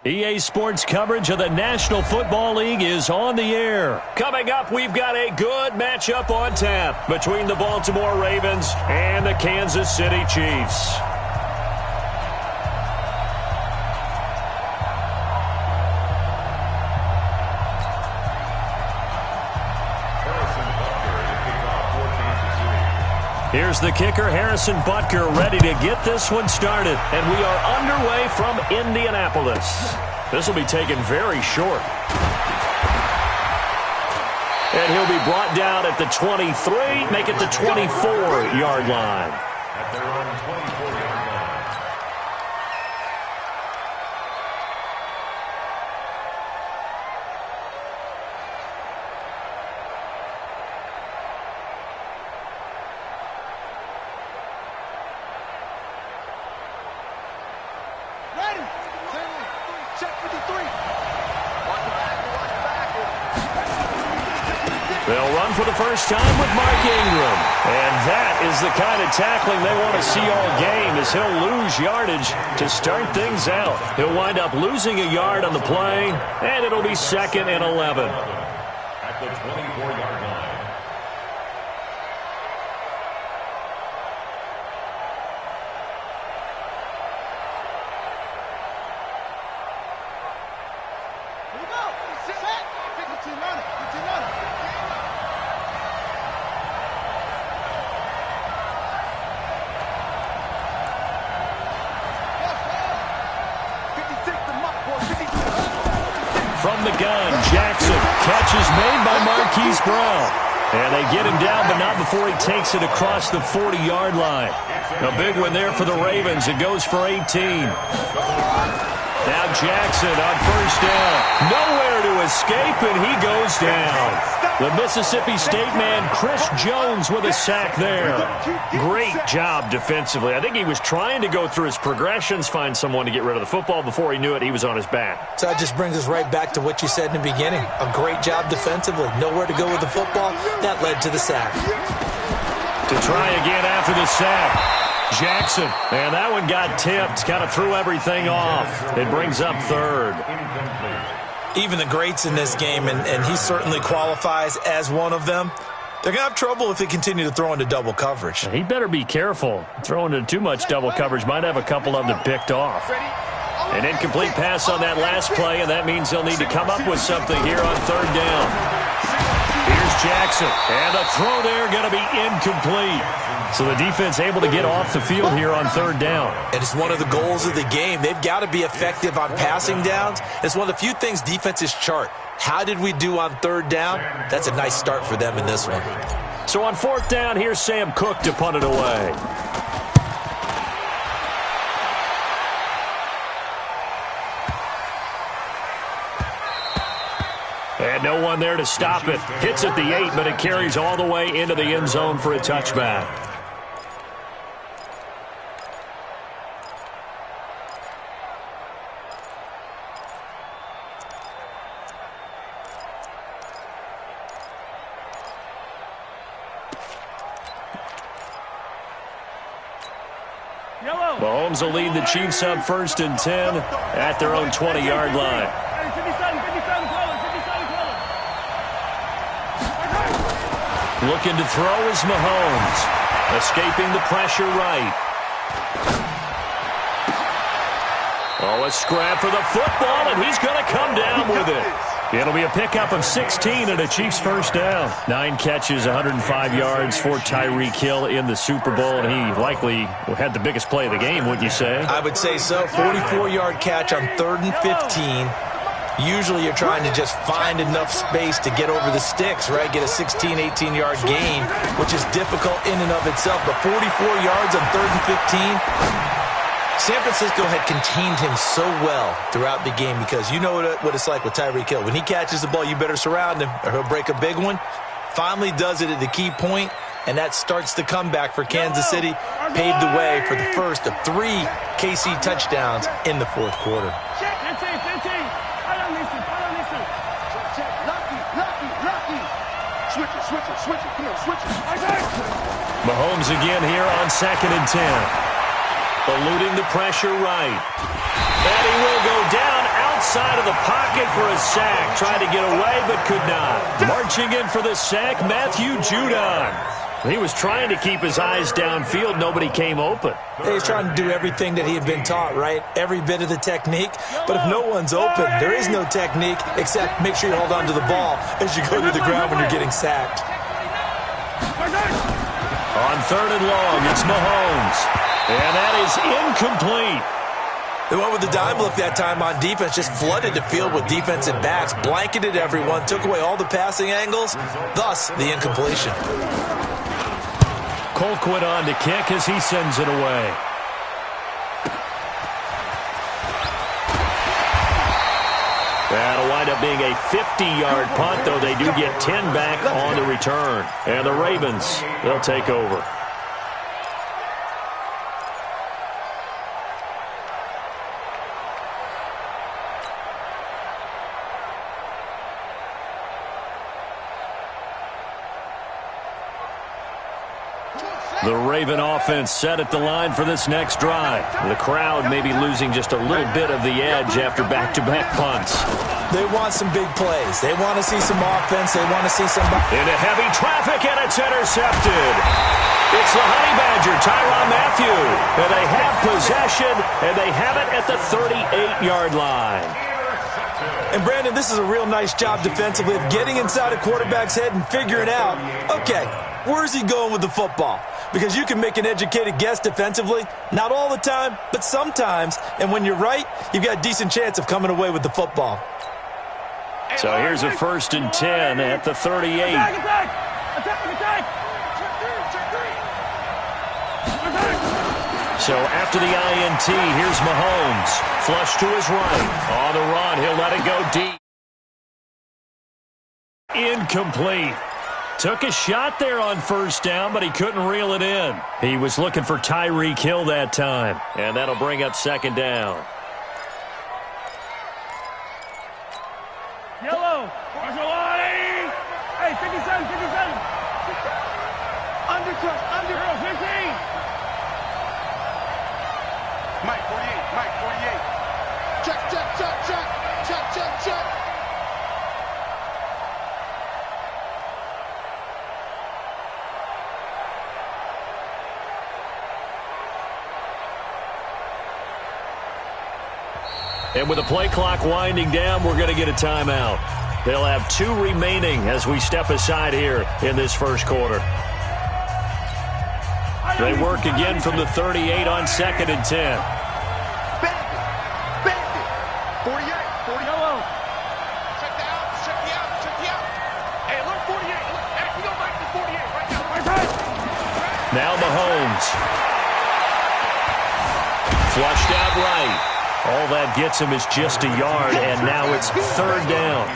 EA Sports coverage of the National Football League is on the air. Coming up, we've got a good matchup on tap between the Baltimore Ravens and the Kansas City Chiefs. Here's the kicker, Harrison Butker, ready to get this one started. And we are underway from Indianapolis. This will be taken very short. And he'll be brought down at the 23, make it the 24-yard line. At their own 24-yard line. They'll run for the first time with Mark Ingram. And that is the kind of tackling they want to see all game, as he'll lose yardage to start things out. He'll wind up losing a yard on the play, and it'll be 2nd and 11. At the 24-yard line. From the gun, Jackson. Catch is made by Marquise Brown. And they get him down, but not before he takes it across the 40-yard line. A big one there for the Ravens. It goes for 18. Now Jackson on first down. Nowhere to escape, and he goes down. The Mississippi State man, Chris Jones, with a sack there. Great job defensively. I think he was trying to go through his progressions, find someone to get rid of the football. Before he knew it, he was on his back. So that just brings us right back to what you said in the beginning. A great job defensively. Nowhere to go with the football. That led to the sack. To try again after the sack. Jackson, and that one got tipped, kind of threw everything off. It brings up 3rd. Even the greats in this game, and he certainly qualifies as one of them, they're going to have trouble if they continue to throw into double coverage. He better be careful. Throwing into too much double coverage might have a couple of them picked off. An incomplete pass on that last play, and that means they'll need to come up with something here on 3rd down. Here's Jackson, and the throw there going to be incomplete. So the defense able to get off the field here on 3rd down. And it's one of the goals of the game. They've got to be effective on passing downs. It's one of the few things defenses chart. How did we do on 3rd down? That's a nice start for them in this one. So on 4th down, here's Sam Cook to punt it away. And no one there to stop it. Hits at the 8, but it carries all the way into the end zone for a touchback. Mahomes will lead the Chiefs up 1st and 10 at their own 20-yard line. Looking to throw is Mahomes. Escaping the pressure right. Oh, a scrap for the football, and he's going to come down with it. It'll be a pickup of 16 and a Chiefs first down. 9 catches, 105 yards for Tyreek Hill in the Super Bowl, and he likely had the biggest play of the game, wouldn't you say? I would say so. 44-yard catch on 3rd and 15. Usually you're trying to just find enough space to get over the sticks, right? Get a 16, 18-yard gain, which is difficult in and of itself. But 44 yards on 3rd and 15. San Francisco had contained him so well throughout the game because you know what it's like with Tyreek Hill. When he catches the ball, you better surround him or he'll break a big one. Finally does it at the key point, and that starts the comeback for Kansas City. Paved the way for the first of 3 KC touchdowns in the 4th quarter. Mahomes again here on 2nd and 10. Eluding the pressure right. And he will go down outside of the pocket for a sack. Tried to get away, but could not. Marching in for the sack, Matthew Judon. He was trying to keep his eyes downfield. Nobody came open. He's trying to do everything that he had been taught, right? Every bit of the technique. But if no one's open, there is no technique except make sure you hold on to the ball as you go to the ground when you're getting sacked. On 3rd and long, it's Mahomes. And that is incomplete. They went with the dime look that time on defense, just flooded the field with defensive backs, blanketed everyone, took away all the passing angles, thus the incompletion. Colquitt on to kick as he sends it away. That'll wind up being a 50-yard punt, though they do get 10 back on the return. And the Ravens, they'll take over. The Raven offense set at the line for this next drive. The crowd may be losing just a little bit of the edge after back-to-back punts. They want some big plays. They want to see some offense. They want to see some... Into heavy traffic, and it's intercepted. It's the Honey Badger, Tyrann Mathieu. And they have possession, and they have it at the 38-yard line. And, Brandon, this is a real nice job defensively of getting inside a quarterback's head and figuring out, okay, where's he going with the football? Because you can make an educated guess defensively. Not all the time, but sometimes. And when you're right, you've got a decent chance of coming away with the football. So here's a 1st and 10 at the 38. So after the INT, here's Mahomes. Flush to his right. On the run, he'll let it go deep. Incomplete. Took a shot there on 1st down, but he couldn't reel it in. He was looking for Tyreek Hill that time. And that'll bring up 2nd down. Yellow. Hey, 57. Undercut. 15. Mike, 48. Check. And with the play clock winding down, we're going to get a timeout. They'll have 2 remaining as we step aside here in this first quarter. They work again from the 38 on 2nd and 10. Bandit. 48. Yellow. Check the out. Hey, look, 48. Look, hey, we don't like the 48 right now. Now Mahomes. Flushed out right. All that gets him is just a yard, and now it's 3rd down.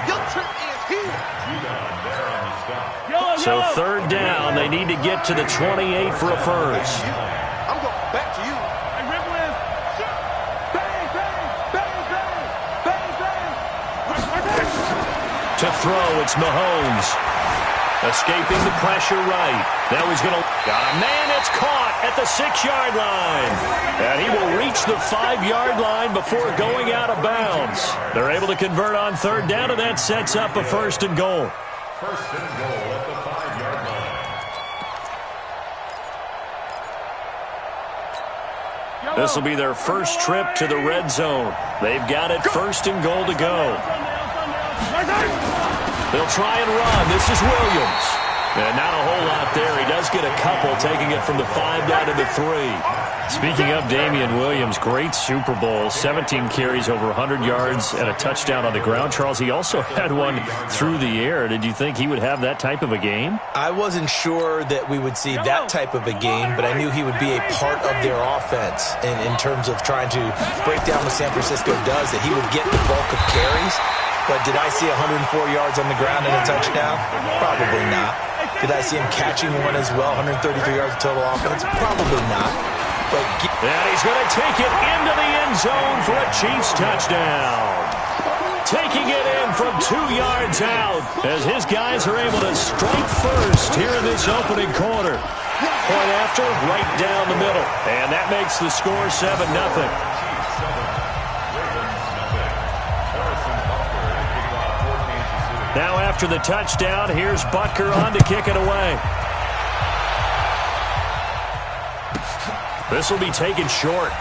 So 3rd down, they need to get to the 28 for a first. I'm going back to you. Hey, Ripland. Bang. To throw, it's Mahomes. Escaping the pressure right. Now he's going to... Got a man, it's caught at the 6-yard line. And he will reach the 5-yard line before going out of bounds. They're able to convert on 3rd down, and that sets up a 1st and goal. 1st and goal at the 5-yard line. This will be their first trip to the red zone. They've got it 1st and goal to go. They'll try and run. This is Williams. And not a whole lot there. He does get a couple, taking it from the 5 down to the 3. Speaking of Damian Williams, great Super Bowl. 17 carries, over 100 yards, and a touchdown on the ground. Charles, he also had one through the air. Did you think he would have that type of a game? I wasn't sure that we would see that type of a game, but I knew he would be a part of their offense in terms of trying to break down what San Francisco does, that he would get the bulk of carries. But did I see 104 yards on the ground and a touchdown? Probably not. Did I see him catching one as well, 133 yards of total offense? Probably not. But and he's going to take it into the end zone for a Chiefs touchdown. Taking it in from 2 yards out as his guys are able to strike first here in this opening quarter. Point after, right down the middle. And that makes the score 7-0. Now after the touchdown, here's Butker on to kick it away. This will be taken short.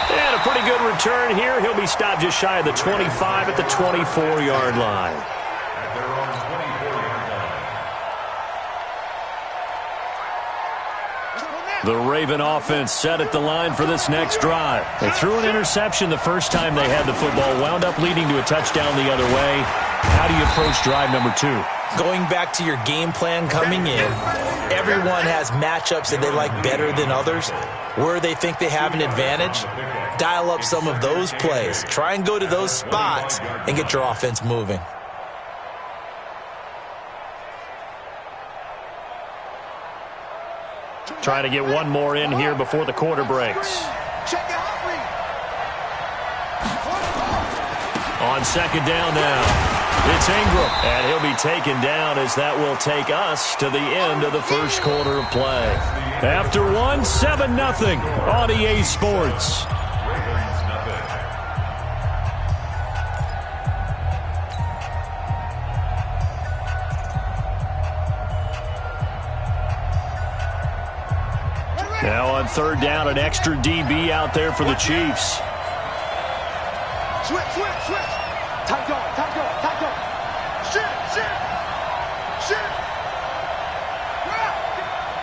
And a pretty good return here. He'll be stopped just shy of the 25 at the 24-yard line. At their own 24-yard line. The Raven offense set at the line for this next drive. They threw an interception the first time they had the football, wound up leading to a touchdown the other way. How do you approach drive number 2? Going back to your game plan coming in, everyone has matchups that they like better than others. Where they think they have an advantage, dial up some of those plays. Try and go to those spots and get your offense moving. Trying to get one more in here before the quarter breaks. On second down now. It's Ingram, and he'll be taken down as that will take us to the end of the first quarter of play. After one, 7-0 on EA Sports. Now on third down, an extra DB out there for the Chiefs. Switch. Time go. Shit.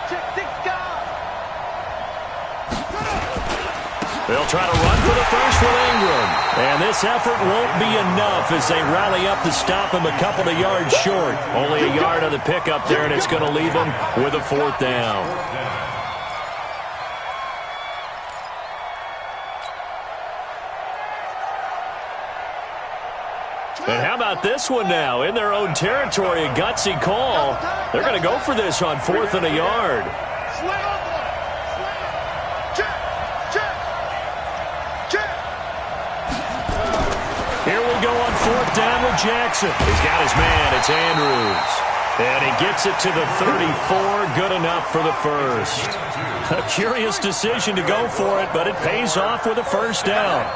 Check 6 guys. They'll try to run for the first with Ingram. And this effort won't be enough as they rally up to stop him a couple of yards short. Only a yard on the pickup there, and it's going to leave him with a fourth down. And how about this one now? In their own territory, a gutsy call. They're going to go for this on 4th and a yard. Here we go on 4th down with Jackson. He's got his man. It's Andrews. And he gets it to the 34. Good enough for the first. A curious decision to go for it, but it pays off with a first down.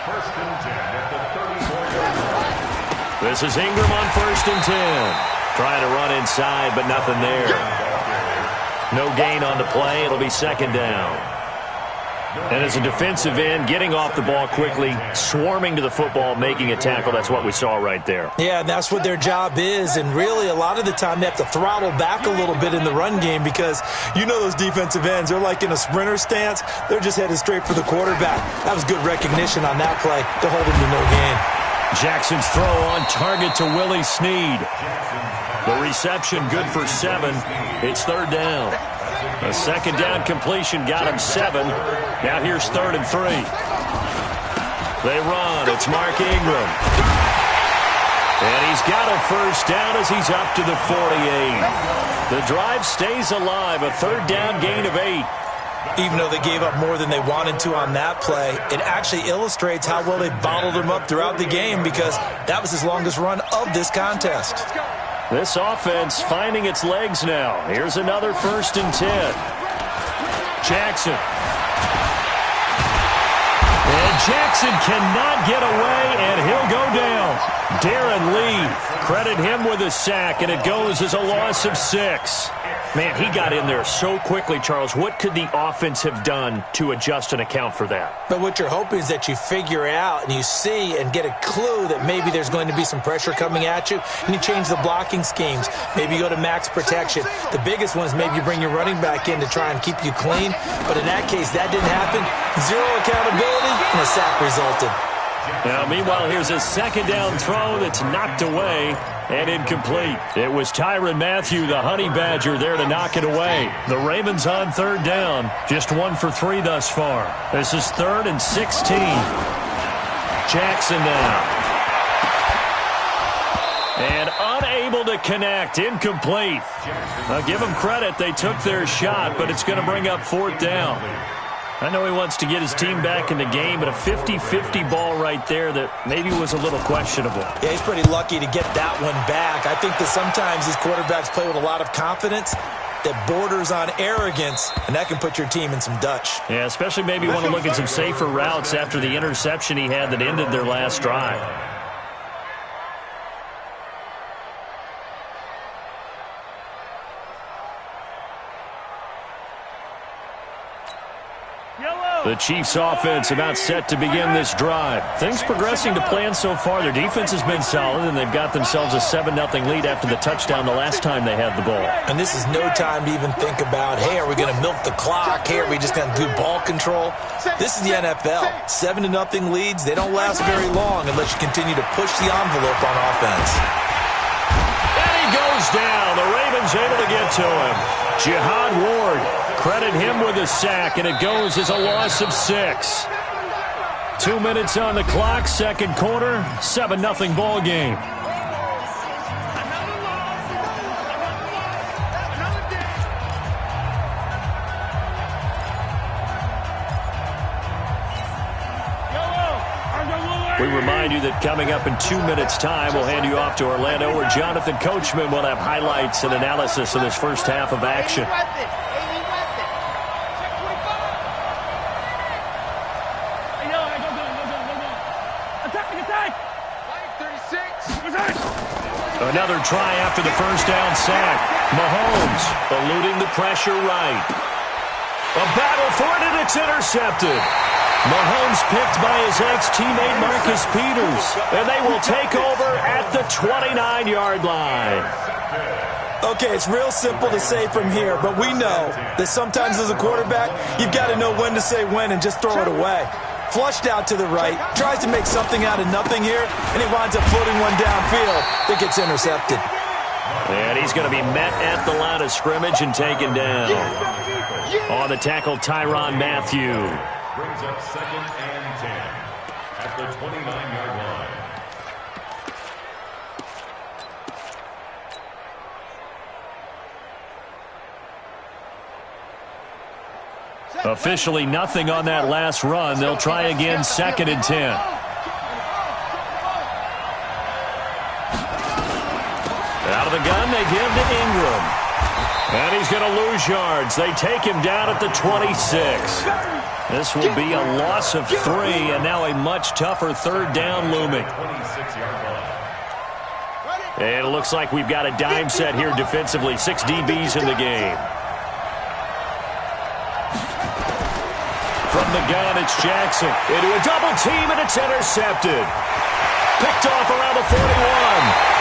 First and 10 at the 34-yard line. This is Ingram on 1st and 10. Trying to run inside, but nothing there. No gain on the play. It'll be second down. And as a defensive end, getting off the ball quickly, swarming to the football, making a tackle, that's what we saw right there. Yeah, and that's what their job is. And really, a lot of the time, they have to throttle back a little bit in the run game because you know those defensive ends, they're like in a sprinter stance. They're just headed straight for the quarterback. That was good recognition on that play to hold him to no gain. Jackson's throw on target to Willie Snead. The reception good for 7. It's third down. A second down completion got him 7. Now here's 3rd and 3. They run. It's Mark Ingram. And he's got a first down as he's up to the 48. The drive stays alive. A 3rd down gain of 8. Even though they gave up more than they wanted to on that play, it actually illustrates how well they bottled him up throughout the game because that was his longest run of this contest. This offense finding its legs now. Here's another 1st and 10. Jackson. And Jackson cannot get away, and he'll go down. Darren Lee, credit him with a sack, and it goes as a loss of 6. Man, he got in there so quickly, Charles. What could the offense have done to adjust and account for that? But what you're hoping is that you figure out and you see and get a clue that maybe there's going to be some pressure coming at you, and you change the blocking schemes. Maybe you go to max protection. The biggest one is maybe you bring your running back in to try and keep you clean. But in that case, that didn't happen. 0 accountability, and a sack resulted. Now, meanwhile, here's a second down throw that's knocked away and incomplete. It was Tyrann Mathieu, the Honey Badger, there to knock it away. The Ravens on 3rd down, just 1 for 3 thus far. This is 3rd and 16. Jackson now. And unable to connect, incomplete. I'll give them credit, they took their shot, but it's going to bring up 4th down. I know he wants to get his team back in the game, but a 50-50 ball right there that maybe was a little questionable. Yeah, he's pretty lucky to get that one back. I think that sometimes these quarterbacks play with a lot of confidence that borders on arrogance, and that can put your team in some Dutch. Yeah, especially maybe want to look at some safer routes after the interception he had that ended their last drive. The Chiefs offense about set to begin this drive. Things progressing to plan so far. Their defense has been solid, and they've got themselves a 7-0 lead after the touchdown the last time they had the ball. And this is no time to even think about, hey, are we going to milk the clock? Hey, are we just going to do ball control? This is the NFL. 7-0 leads, they don't last very long unless you continue to push the envelope on offense. And he goes down. The Ravens able to get to him. Jihad Ward, credit him with a sack, and it goes as a loss of 6. 2 minutes on the clock, second quarter, 7-0 ball game. We remind you that coming up in 2 minutes' time, we'll hand you off to Orlando, where Jonathan Coachman will have highlights and analysis of this first half of action. Another try after the first down sack. Mahomes eluding the pressure right. A battle for it, and it's intercepted. Mahomes picked by his ex-teammate Marcus Peters, and they will take over at the 29-yard line. Okay, it's real simple to say from here, but we know that sometimes as a quarterback, you've got to know when to say when and just throw it away. Flushed out to the right, tries to make something out of nothing here, and he winds up floating one downfield that gets intercepted. And he's going to be met at the line of scrimmage and taken down. On the tackle, Tyrann Mathieu. Brings up 2nd and 10 at the 29-yard line. Officially nothing on that last run. They'll try again, 2nd and 10. Out of the gun, they give to Ingram. And he's going to lose yards. They take him down at the 26. This will be a loss of 3, and now a much tougher third down looming. And it looks like we've got a dime set here defensively. 6 DBs in the game. From the gun, it's Jackson. Into a double team, and it's intercepted. Picked off around the 41.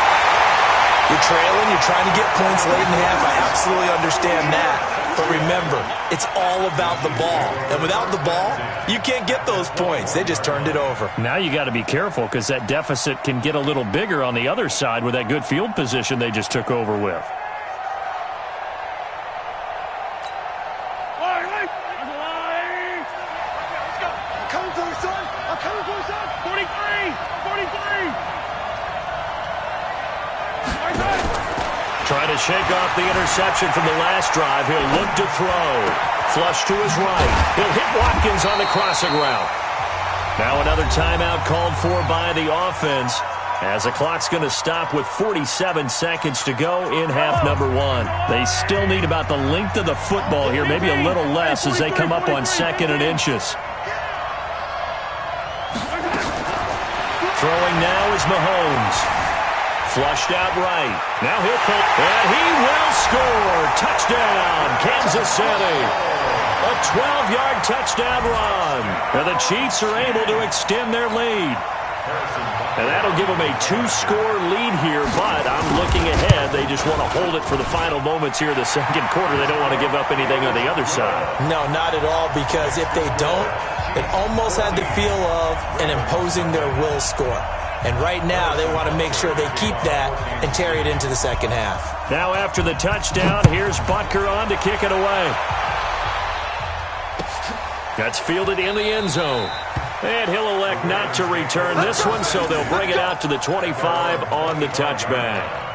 You're trailing, you're trying to get points late in the half. I absolutely understand that. But remember, it's all about the ball. And without the ball, you can't get those points. They just turned it over. Now you got to be careful because that deficit can get a little bigger on the other side with that good field position they just took over with. Trying to shake off the interception from the last drive. He'll look to throw. Flush to his right. He'll hit Watkins on the crossing route. Now another timeout called for by the offense, as the clock's going to stop with 47 seconds to go in half number 1. They still need about the length of the football here, maybe a little less as they come up on 2nd and inches. Throwing now is Mahomes. Flushed out right. Now he'll pull, and he will score. Touchdown, Kansas City. A 12-yard touchdown run. And the Chiefs are able to extend their lead. And that'll give them a 2-score lead here, but I'm looking ahead. They just want to hold it for the final moments here of the second quarter. They don't want to give up anything on the other side. No, not at all, because if they don't, it almost had the feel of an imposing their will score. And right now, they want to make sure they keep that and carry it into the second half. Now after the touchdown, here's Butker on to kick it away. That's fielded in the end zone. And he'll elect not to return this one, so they'll bring it out to the 25 on the touchback.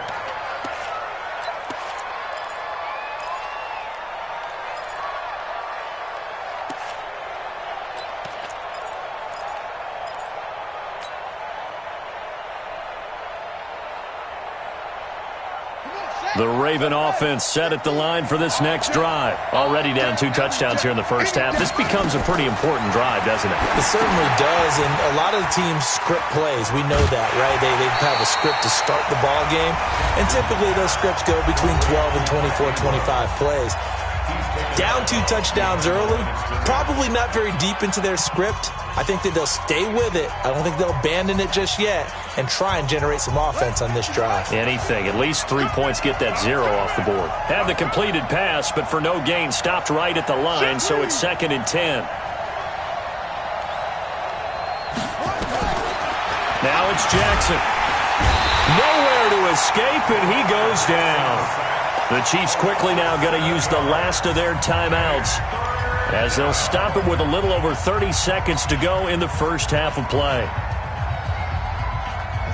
The Raven offense set at the line for this next drive. Already down 2 touchdowns here in the first half. This becomes a pretty important drive, doesn't it? It certainly does, and a lot of the teams script plays. We know that, right? They have a script to start the ball game, and typically those scripts go between 12 and 24, 25 plays. Down 2 touchdowns early, probably not very deep into their script. I think that they'll stay with it. I don't think they'll abandon it just yet and try and generate some offense on this drive. Anything. At least 3 points, get that 0 off the board. Have the completed pass, but for no gain, stopped right at the line, so it's 2nd and 10. Now it's Jackson. Nowhere to escape, and he goes down. The Chiefs quickly now going to use the last of their timeouts as they'll stop it with a little over 30 seconds to go in the first half of play.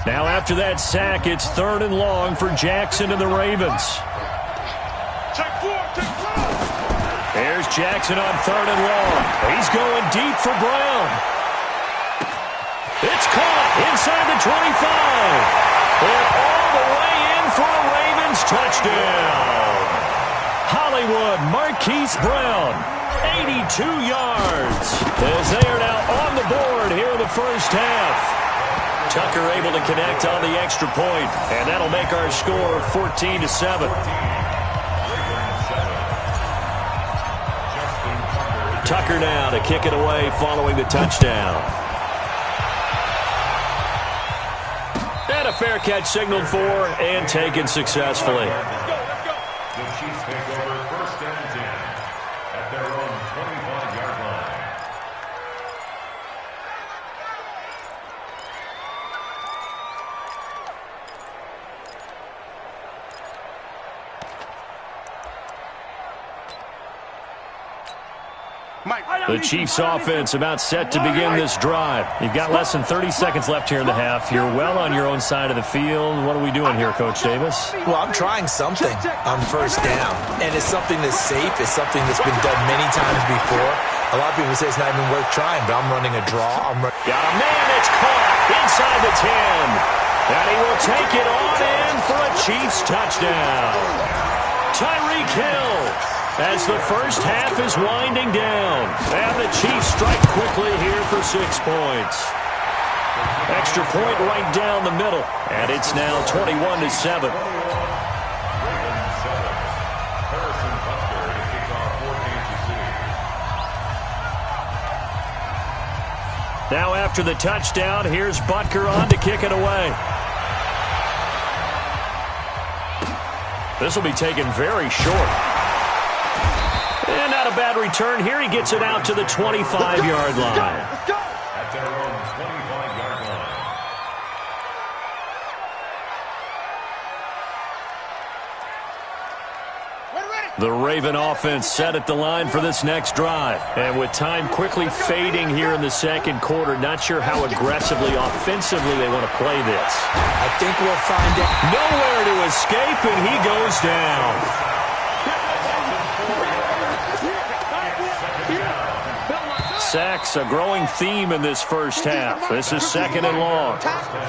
Now after that sack, it's 3rd and long for Jackson and the Ravens. There's Jackson on 3rd and long. He's going deep for Brown. It's caught inside the 25. And all the way in for a Ravens touchdown. Hollywood Marquise Brown, 82 yards, as they are now on the board here in the first half. Tucker able to connect on the extra point, and that'll make our score 14-7. Tucker now to kick it away following the touchdown. And a fair catch signaled for and taken successfully. The Chiefs take over 1st and 10 at their own 25-yard line. The Chiefs offense about set to begin this drive. You've got less than 30 seconds left here in the half. You're well on your own side of the field. What are we doing here, Coach Davis? Well, I'm trying something on 1st down, and it's something that's safe. It's something that's been done many times before. A lot of people say it's not even worth trying, but I'm running a draw. Got a man, it's caught inside the 10. And he will take it on in for a Chiefs touchdown. Tyreek Hill, as the first half is winding down. And the Chiefs strike quickly here for 6 points. Extra point right down the middle. And it's now 21-7. Now after the touchdown, here's Butker on to kick it away. This will be taken very short. And not a bad return here. He gets it out to the 25-yard line. At their own 25-yard line. The Raven offense set at the line for this next drive. And with time quickly fading here in the second quarter, not sure how aggressively, offensively they want to play this. I think we'll find it. Nowhere to escape, and he goes down. Sacks, a growing theme in this first half. This is 2nd and long.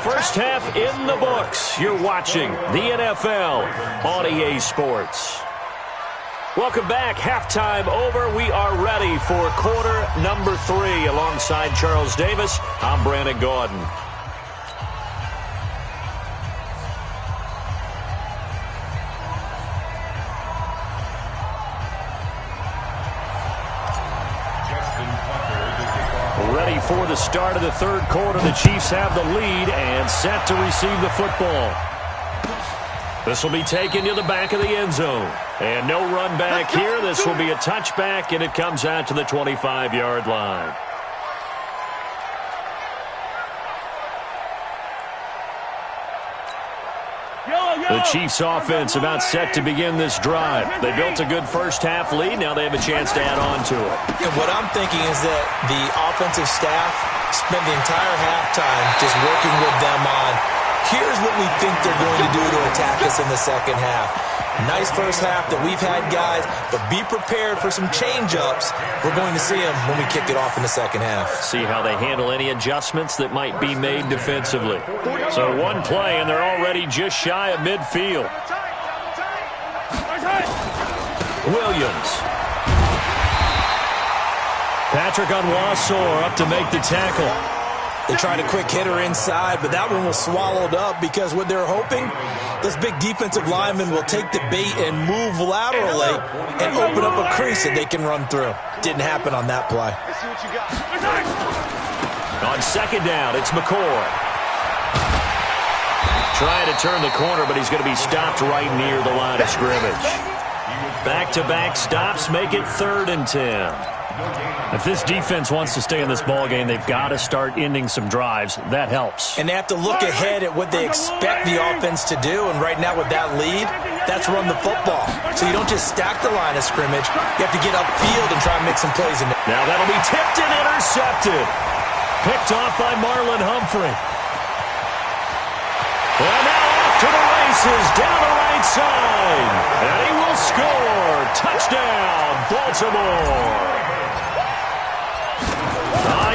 First half in the books. You're watching the NFL on EA Sports. Welcome back. Halftime over. We are ready for quarter number 3. Alongside Charles Davis, I'm Brandon Gaudin. Ready for the start of the third quarter. The Chiefs have the lead and set to receive the football. This will be taken to the back of the end zone. And no run back here. This will be a touchback, and it comes out to the 25-yard line. The Chiefs offense about set to begin this drive. They built a good first half lead. Now they have a chance to add on to it. And what I'm thinking is that the offensive staff spent the entire halftime just working with them on, here's what we think they're going to do to attack us in the second half. Nice first half that we've had, guys, but be prepared for some change-ups. We're going to see them when we kick it off in the second half. See how they handle any adjustments that might be made defensively. So one play, and they're already just shy of midfield. Williams. Patrick Onwuasor up to make the tackle. They tried a quick hitter inside, but that one was swallowed up because what they're hoping, this big defensive lineman will take the bait and move laterally and open up a crease that they can run through. Didn't happen on that play. Let's see what you got. On second down, it's McCoy. Trying to turn the corner, but he's going to be stopped right near the line of scrimmage. Back-to-back stops make it 3rd and 10. If this defense wants to stay in this ballgame, they've got to start ending some drives. That helps. And they have to look ahead at what they expect the offense to do. And right now with that lead, that's run the football. So you don't just stack the line of scrimmage. You have to get upfield and try and make some plays in it. Now that'll be tipped and intercepted. Picked off by Marlon Humphrey. And now off to the races down the right side. And he will score. Touchdown, Baltimore.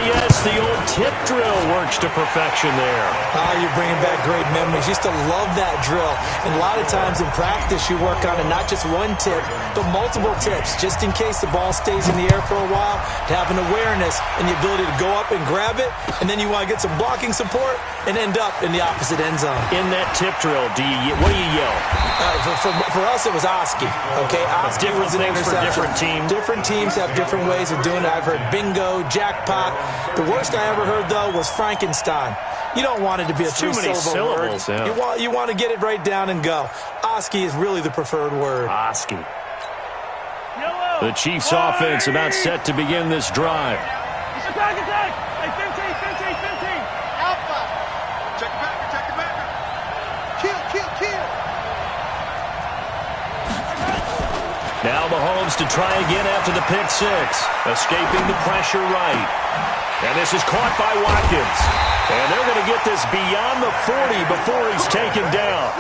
Yes, the old tip drill works to perfection there. You're bringing back great memories. Used to love that drill. And a lot of times in practice, you work on it, not just one tip, but multiple tips, just in case the ball stays in the air for a while, to have an awareness and the ability to go up and grab it, and then you want to get some blocking support and end up in the opposite end zone. In that tip drill, what do you yell? For us, it was Oski. Okay, Oski different was an things for different teams. Different teams have different ways of doing it. I've heard bingo, jackpot. The worst I ever heard, though, was Frankenstein. You don't want it to be a three-syllable word. Yeah. You want to get it right down and go. Oski is really the preferred word. Oski. The Chiefs' offense about set to begin this drive. Attack! Hey, 15. Alpha. Check the backer. Kill. Now Mahomes to try again after the pick six. Escaping the pressure right. And this is caught by Watkins. And they're going to get this beyond the 40 before he's taken down.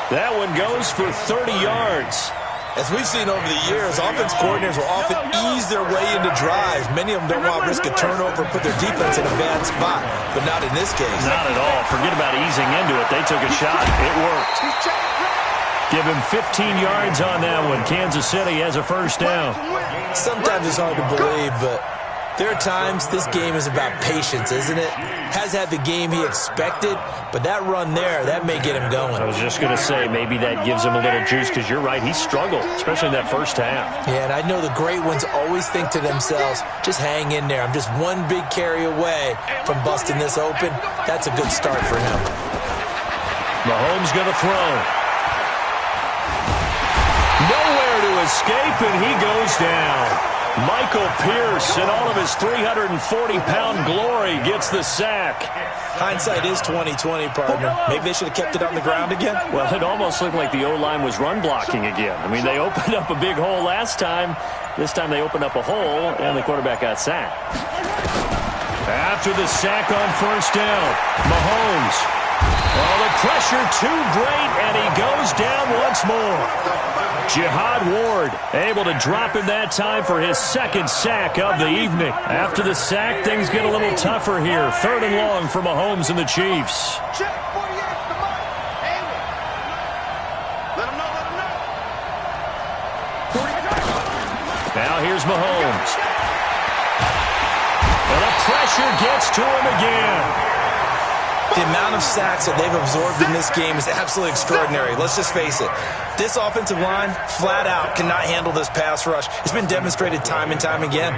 That one goes for 30 yards. As we've seen over the years, offense coordinators will often ease their way into drives. Many of them don't want to risk a turnover and put their defense in a bad spot, but not in this case. Not at all. Forget about easing into it. They took a shot. It worked. Give him 15 yards on that one. Kansas City has a first down. Sometimes it's hard to believe, but there are times this game is about patience, isn't it? Has had the game he expected, but that run there, that may get him going. I was just going to say, maybe that gives him a little juice, because you're right, he struggled, especially in that first half. Yeah, and I know the great ones always think to themselves, just hang in there. I'm just one big carry away from busting this open. That's a good start for him. Mahomes going to throw. Nowhere to escape, and he goes down. Michael Pierce, in all of his 340-pound glory, gets the sack. Hindsight is 20/20, partner. Maybe they should have kept it on the ground again. Well, it almost looked like the O-line was run blocking again. I mean, they opened up a big hole last time. This time they opened up a hole, and the quarterback got sacked. After the sack on first down, Mahomes. Oh, the pressure too great, and he goes down once more. Jihad Ward able to drop him that time for his second sack of the evening. After the sack, things get a little tougher here. 3rd and long for Mahomes and the Chiefs. Check 48, the mic. Let him know. Now here's Mahomes. And the pressure gets to him again. The amount of sacks that they've absorbed in this game is absolutely extraordinary. Let's just face it. This offensive line, flat out, cannot handle this pass rush. It's been demonstrated time and time again.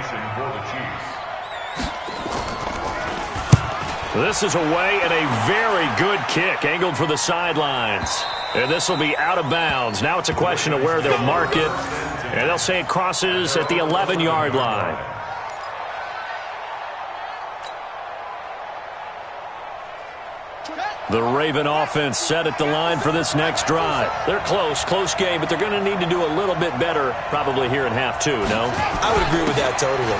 This is away and a very good kick, angled for the sidelines. And this will be out of bounds. Now it's a question of where they'll mark it. And they'll say it crosses at the 11-yard line. The Raven offense set at the line for this next drive. They're close game, but they're going to need to do a little bit better probably here in half two, no? I would agree with that totally.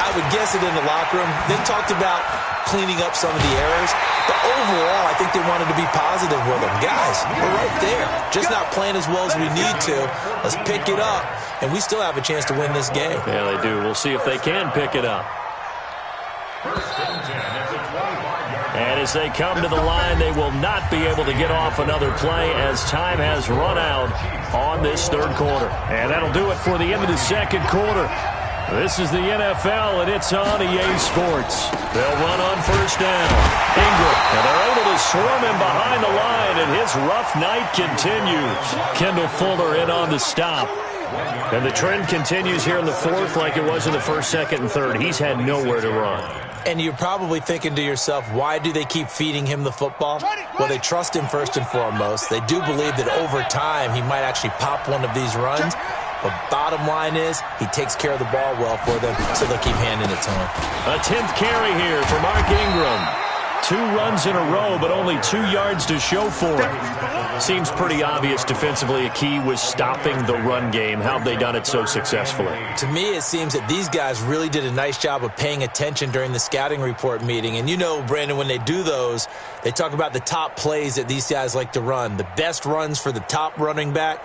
I would guess it in the locker room. They talked about cleaning up some of the errors, but overall, I think they wanted to be positive with them. Guys, we're right there. Just not playing as well as we need to. Let's pick it up, and we still have a chance to win this game. Yeah, they do. We'll see if they can pick it up. And as they come to the line, they will not be able to get off another play as time has run out on this third quarter. And that'll do it for the end of the second quarter. This is the NFL, and it's on EA Sports. They'll run on first down. Ingram, and they're able to swarm him behind the line, and his rough night continues. Kendall Fuller in on the stop. And the trend continues here in the fourth like it was in the first, second, and third. He's had nowhere to run. And you're probably thinking to yourself, why do they keep feeding him the football? Well, they trust him first and foremost. They do believe that over time he might actually pop one of these runs. But bottom line is, he takes care of the ball well for them, so they'll keep handing it to him. A 10th carry here for Mark Ingram. 2 runs in a row, but only 2 yards to show for it. Seems pretty obvious defensively a key was stopping the run game. How have they done it so successfully? To me, it seems that these guys really did a nice job of paying attention during the scouting report meeting. And you know, Brandon, when they do those, they talk about the top plays that these guys like to run. The best runs for the top running back.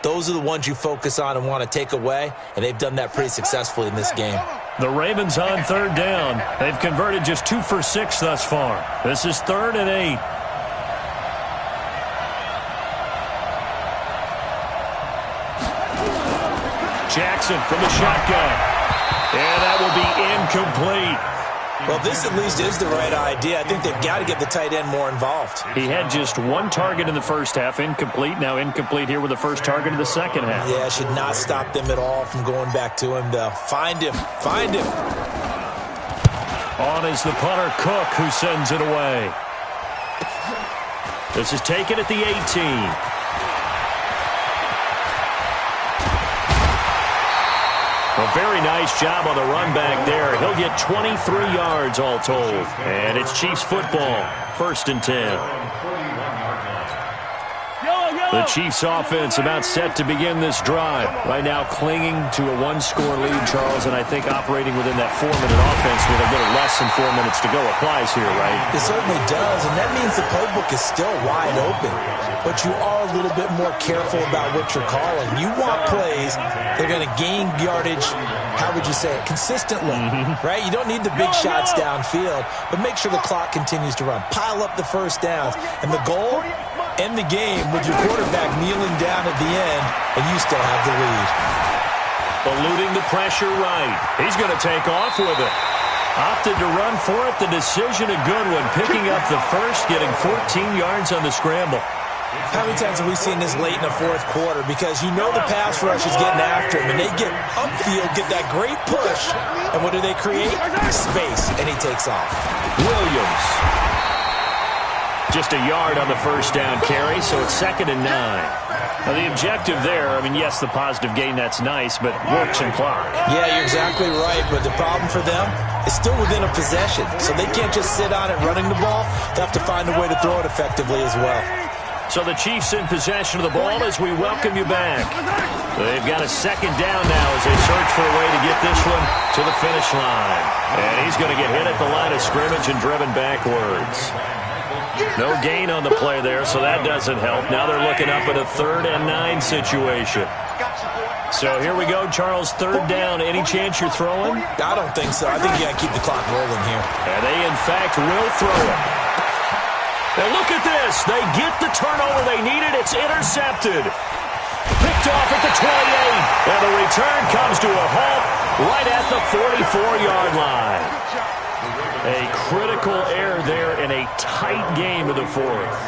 Those are the ones you focus on and want to take away, and they've done that pretty successfully in this game. The Ravens on third down. They've converted just 2 for 6 thus far. This is 3rd and 8. Jackson from the shotgun. And that will be incomplete. Well, this at least is the right idea. I think they've got to get the tight end more involved. He had just 1 target in the first half, incomplete. Now incomplete here with the first target of the second half. Yeah, it should not stop them at all from going back to him, though. Find him. Find him. On is the punter, Cook, who sends it away. This is taken at the 18. A very nice job on the run back there. He'll get 23 yards all told. And it's Chiefs football. 1st and 10. The Chiefs offense about set to begin this drive. Right now clinging to a 1-score lead, Charles, and I think operating within that 4-minute offense with a little less than 4 minutes to go applies here, right? It certainly does, and that means the playbook is still wide open. But you are a little bit more careful about what you're calling. You want plays that are going to gain yardage, how would you say it, consistently, right? You don't need the big shots downfield, but make sure the clock continues to run. Pile up the first downs, and the goal, end the game with your quarterback kneeling down at the end, and you still have the lead. Eluding the pressure right. He's going to take off with it. Opted to run for it. The decision a good one. Picking up the first, getting 14 yards on the scramble. How many times have we seen this late in the fourth quarter? Because you know the pass rush is getting after him, and they get upfield, get that great push, and what do they create? Space, and he takes off. Williams. Just a yard on the first down carry, so it's 2nd and 9. Now, the objective there, I mean, yes, the positive gain, that's nice, but works and clock. Yeah, you're exactly right, but the problem for them is still within a possession, so they can't just sit on it running the ball. They have to find a way to throw it effectively as well. So the Chiefs in possession of the ball as we welcome you back. They've got a 2nd down now as they search for a way to get this one to the finish line. And he's going to get hit at the line of scrimmage and driven backwards. No gain on the play there, so that doesn't help. Now they're looking up at a 3rd and 9 situation. So here we go, Charles, 3rd down. Any chance you're throwing? I don't think so. I think you got to keep the clock rolling here. And they, in fact, will throw it. And look at this. They get the turnover they needed. It's intercepted. Picked off at the 28. And the return comes to a halt right at the 44-yard line. A critical error there in a tight game of the fourth.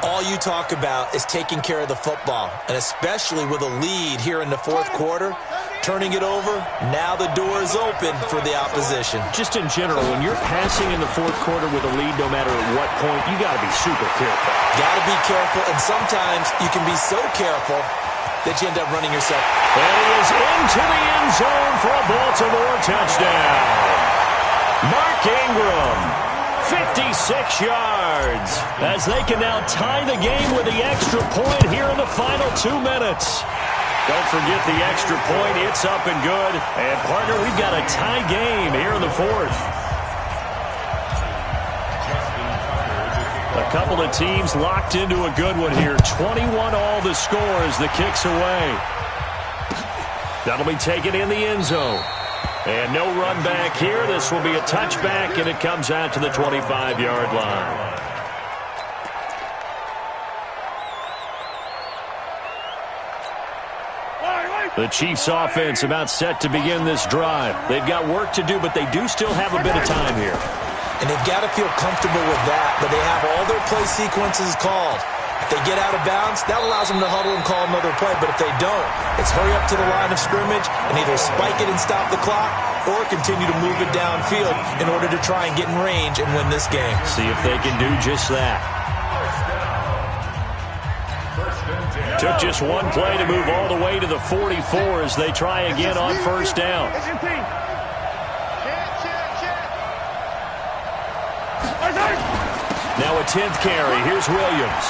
All you talk about is taking care of the football, and especially with a lead here in the fourth quarter, turning it over, now the door is open for the opposition. Just in general, when you're passing in the fourth quarter with a lead, no matter at what point, you got to be super careful. Got to be careful, and sometimes you can be so careful that you end up running yourself. And he is into the end zone for a Baltimore touchdown. Mark Ingram, 56 yards, as they can now tie the game with the extra point here in the final 2 minutes. Don't forget the extra point. It's up and good. And, partner, we've got a tie game here in the fourth. A couple of teams locked into a good one here. 21 all the score as the kick's away. That'll be taken in the end zone. And no run back here. This will be a touchback, and it comes out to the 25-yard line. The Chiefs offense about set to begin this drive. They've got work to do, but they do still have a bit of time here. And they've got to feel comfortable with that, but they have all their play sequences called. If they get out of bounds, that allows them to huddle and call another play. But if they don't, it's hurry up to the line of scrimmage and either spike it and stop the clock or continue to move it downfield in order to try and get in range and win this game. See if they can do just that. Took just one play to move all the way to the 44 as they try again on first down. Now a 10th carry. Here's Williams.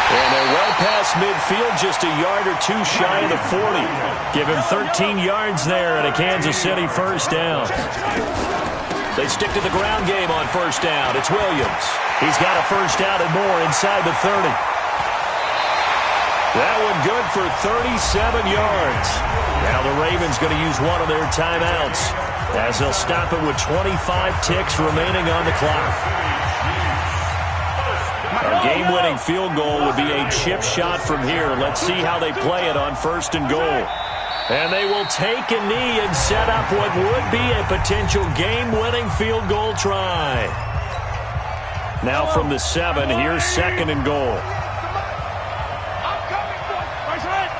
And they're well past midfield, just a yard or two shy of the 40. Give him 13 yards there and a Kansas City first down. They stick to the ground game on first down. It's Williams. He's got a first down and more inside the 30. That one good for 37 yards. Now the Ravens going to use one of their timeouts as they'll stop it with 25 ticks remaining on the clock. A game-winning field goal would be a chip shot from here. Let's see how they play it on first and goal. And they will take a knee and set up what would be a potential game-winning field goal try. Now from the 7, here's second and goal.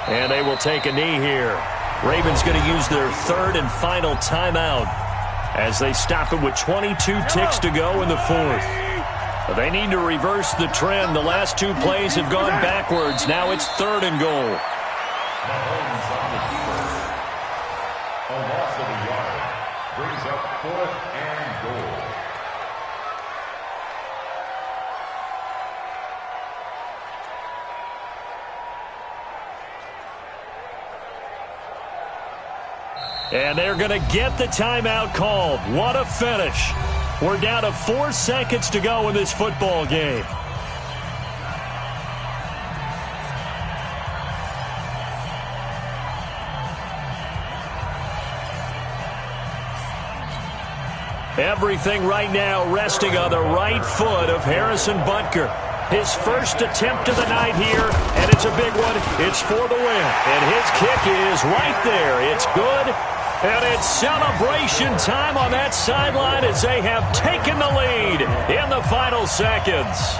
And they will take a knee here. Ravens going to use their third and final timeout as they stop it with 22 ticks to go in the fourth. They need to reverse the trend. The last two plays have gone backwards. Now it's third and goal. Mahomes on the keeper. A loss of a yard brings up fourth and goal. And they're going to get the timeout called. What a finish. We're down to 4 seconds to go in this football game. Everything right now resting on the right foot of Harrison Butker. His first attempt of the night here, and it's a big one. It's for the win, and his kick is right there. It's good. And it's celebration time on that sideline as they have taken the lead in the final seconds.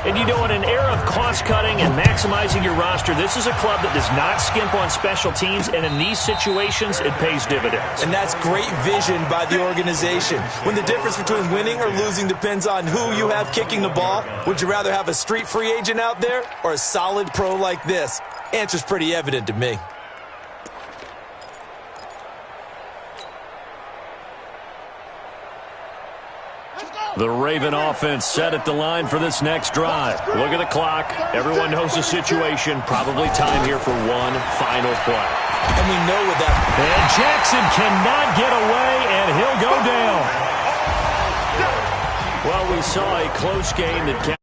And you know, in an era of cost-cutting and maximizing your roster, this is a club that does not skimp on special teams, and in these situations, it pays dividends. And that's great vision by the organization. When the difference between winning or losing depends on who you have kicking the ball, would you rather have a street free agent out there or a solid pro like this? Answer's pretty evident to me. The Raven offense set at the line for this next drive. Look at the clock. Everyone knows the situation. Probably time here for one final play. And we know what that... And Jackson cannot get away, and he'll go down. Well, we saw a close game that